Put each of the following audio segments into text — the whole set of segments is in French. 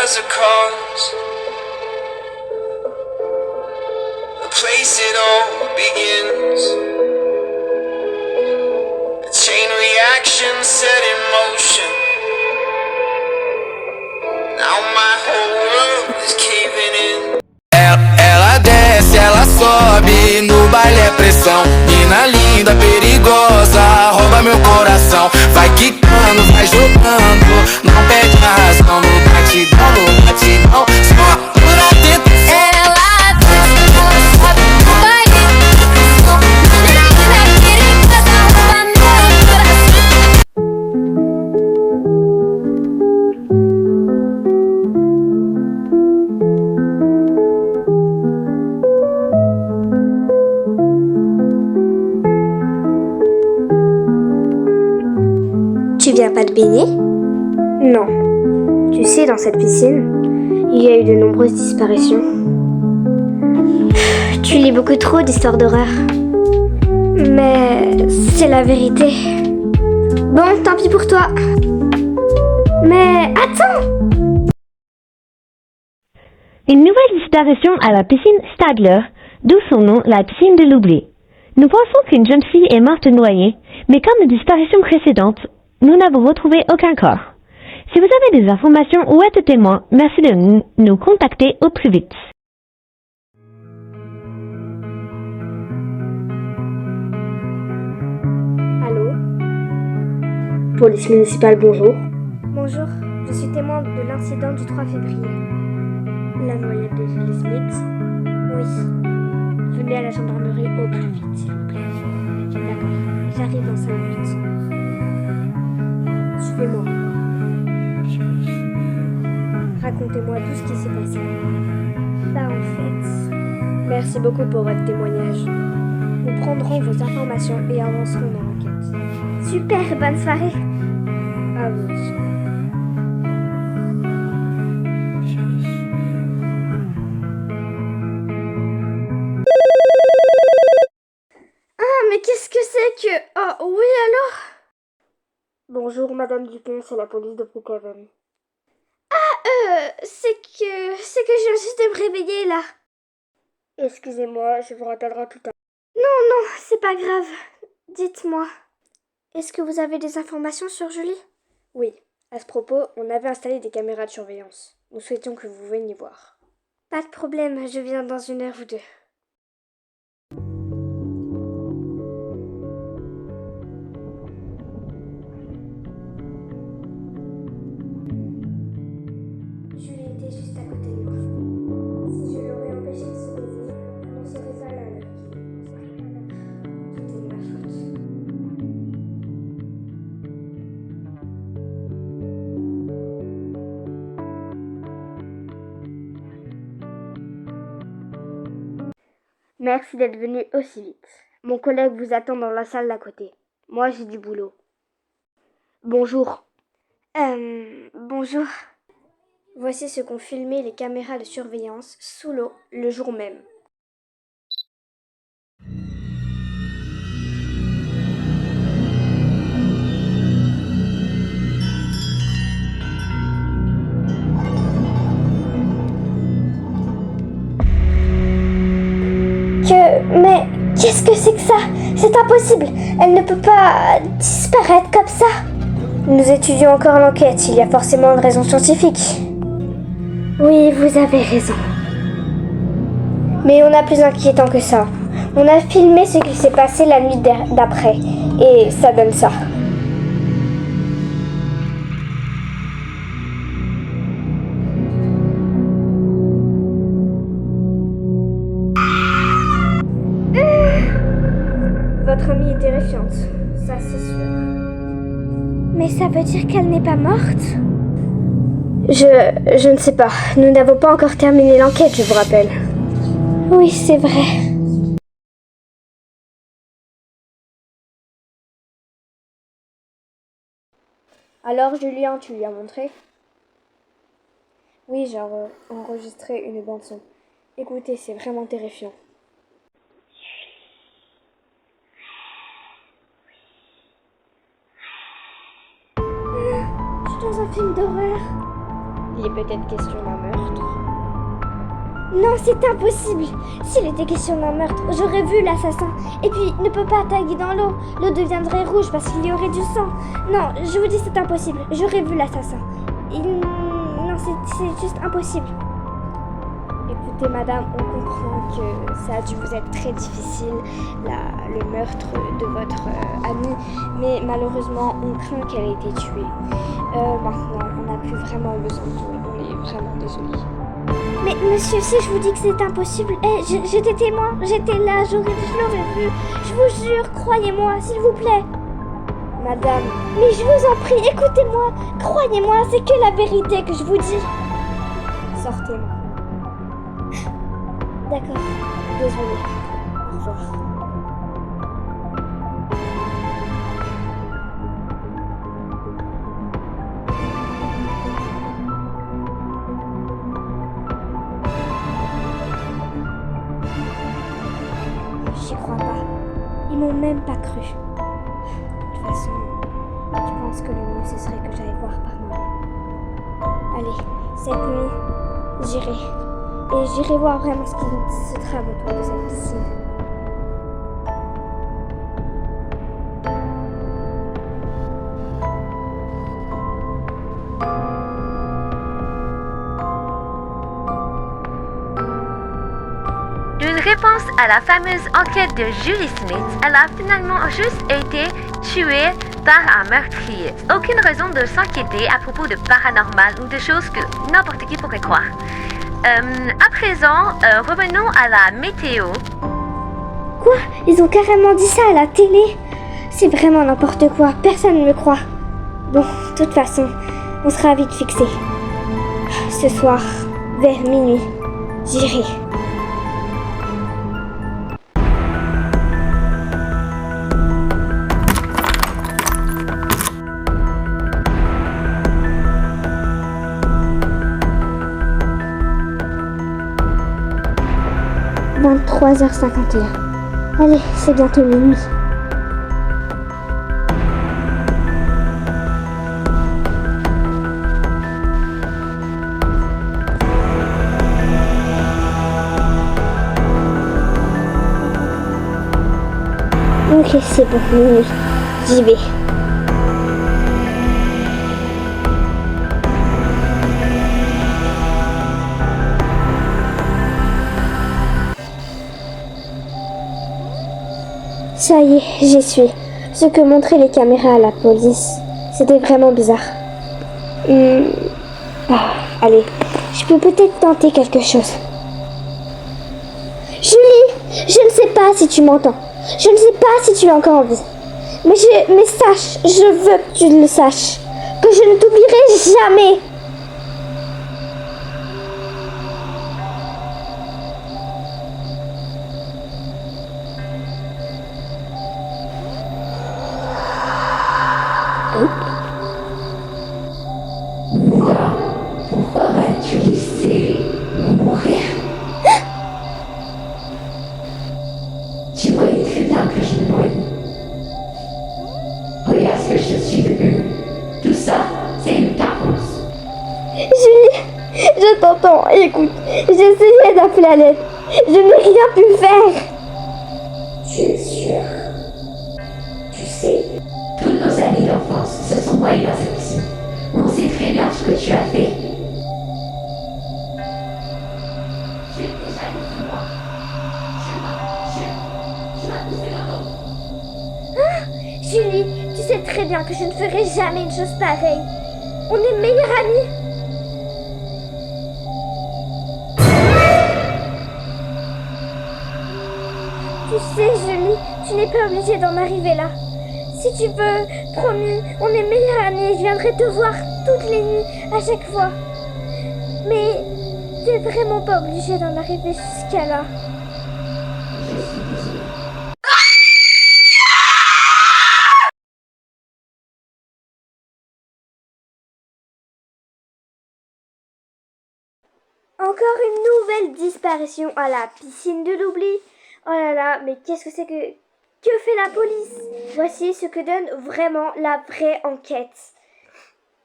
has a cause, a place it all begins. A chain reaction set in motion. Now my whole world is caving in. Ela desce, ela sobe, no baile é pressão. Mina linda, perigosa, rouba meu coração. Vai quicando, vai jogando, não perde a razão. No batidão, só por atento. Ela desce, ela sobe, no baile é pressão. Mina linda, perigosa, rouba meu coração. Tu viens pas te baigner? Non. Tu sais, dans cette piscine, il y a eu de nombreuses disparitions. Tu lis beaucoup trop d'histoires d'horreur. Mais c'est la vérité. Bon, tant pis pour toi. Mais attends! Une nouvelle disparition à la piscine Stadler, d'où son nom, la piscine de l'oubli. Nous pensons qu'une jeune fille est morte noyée, mais comme les disparitions précédentes, nous n'avons retrouvé aucun corps. Si vous avez des informations ou êtes témoin, merci de nous contacter au plus vite. Allô? Police municipale, bonjour. Bonjour, je suis témoin de l'incident du 3 février. La noyade de Julie Smith? Oui. Venez à la gendarmerie au plus vite, s'il vous plaît. D'accord, j'arrive dans 5 minutes. Suivez-moi. Racontez-moi tout ce qui s'est passé. Bah en fait... Merci beaucoup pour votre témoignage. Nous prendrons vos informations et avancerons dans l'enquête. Super, bonne soirée. À vous aussi. Ah, mais qu'est-ce que c'est que... Oh, oui, alors? Bonjour, Madame Dupont, c'est la police de Brookhaven. C'est que je viens juste de me réveiller, là. Excusez-moi, je vous rappellerai plus tard. Non, c'est pas grave. Dites-moi. Est-ce que vous avez des informations sur Julie? Oui. À ce propos, on avait installé des caméras de surveillance. Nous souhaitions que vous veniez voir. Pas de problème, je viens dans 1 heure ou 2. Julie était juste à côté de moi. Si je l'aurais empêché de se baiser, on serait pas là, là. Tout est de ma faute. Merci d'être venu aussi vite. Mon collègue vous attend dans la salle d'à côté. Moi, j'ai du boulot. Bonjour. Bonjour. Voici ce qu'ont filmé les caméras de surveillance sous l'eau le jour même. Mais qu'est-ce que c'est que ça? C'est impossible. Elle ne peut pas disparaître comme ça. Nous étudions encore l'enquête. Il y a forcément une raison scientifique. Oui, vous avez raison. Mais on a plus inquiétant que ça. On a filmé ce qui s'est passé la nuit d'après. Et ça donne ça. Votre amie est terrifiante, ça c'est sûr. Mais ça veut dire qu'elle n'est pas morte? Je ne sais pas. Nous n'avons pas encore terminé l'enquête, je vous rappelle. Oui, c'est vrai. Alors, Julien, tu lui as montré? Oui, j'ai enregistré une bande-son. Écoutez, c'est vraiment terrifiant. Je suis dans un film d'horreur. Il est peut-être question d'un meurtre. Non, c'est impossible. S'il était question d'un meurtre, j'aurais vu l'assassin. Et puis, ne peut pas taguer dans l'eau. L'eau deviendrait rouge parce qu'il y aurait du sang. Non, je vous dis c'est impossible. J'aurais vu l'assassin. Non, c'est juste impossible. Écoutez, madame, on comprend que ça a dû vous être très difficile, le meurtre de votre amie. Mais malheureusement, on craint qu'elle ait été tuée. Maintenant, on n'a plus vraiment besoin de vous. On est vraiment désolé. Mais monsieur, si je vous dis que c'est impossible, j'étais témoin, j'étais là, je l'aurais vu. Je vous jure, croyez-moi, s'il vous plaît. Madame, mais je vous en prie, écoutez-moi. Croyez-moi, c'est que la vérité que je vous dis. Sortez maintenant. D'accord, désolé. Au revoir. J'y crois pas. Ils m'ont même pas cru. De toute façon, je pense que le mieux ce serait que j'aille voir par moi-même. Allez, cette nuit, j'irai. Et j'irai voir vraiment ce qui se trame autour de cette piscine. Une réponse à la fameuse enquête de Julie Smith, elle a finalement juste été tuée par un meurtrier. Aucune raison de s'inquiéter à propos de paranormal ou de choses que n'importe qui pourrait croire. À présent, revenons à la météo. Quoi? Ils ont carrément dit ça à la télé? C'est vraiment n'importe quoi, personne ne me croit. Bon, de toute façon, on sera vite fixé. Ce soir, vers minuit, j'irai. « 23h51. Allez, c'est bientôt minuit. Ok, c'est bon, minuit. J'y vais. Ça y est, j'y suis. Ce que montraient les caméras à la police, c'était vraiment bizarre. Allez, je peux peut-être tenter quelque chose. Julie, je ne sais pas si tu m'entends. Je ne sais pas si tu es encore en vie. Mais sache, je veux que tu le saches, que je ne t'oublierai jamais. Tu le sais, mourir. Tu voyais très bien que je mourrais. Regarde ce que je suis devenue. Tout ça, c'est une carence. Julie, je t'entends. Écoute, j'essayais d'appeler à l'aide. Je n'ai rien pu faire. Tu es sûr? Tu sais, tous nos amis d'enfance se sont noyés dans cette piscine. On sait très bien ce que tu as fait. Tu es déjà dit moi. Tu m'as poussé dans l'eau. Julie, tu sais très bien que je ne ferai jamais une chose pareille. On est meilleurs amis. Tu sais, Julie, tu n'es pas obligée d'en arriver là. Si tu veux, promis, on est meilleurs amis et je viendrai te voir toutes les nuits, à chaque fois. Mais t'es vraiment pas obligée d'en arriver jusqu'à là. Encore une nouvelle disparition à la piscine de l'oubli. Oh là là, mais qu'est-ce que c'est que... Que fait la police? Voici ce que donne vraiment la vraie enquête.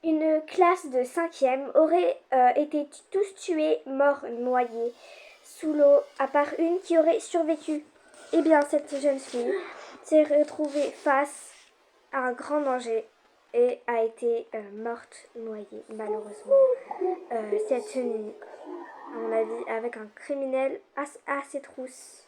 Une classe de 5e aurait été tous tués, morts, noyés sous l'eau, à part une qui aurait survécu. Eh bien, cette jeune fille s'est retrouvée face à un grand danger et a été morte, noyée, malheureusement. Cette nuit, à mon avis, avec un criminel à ses trousses.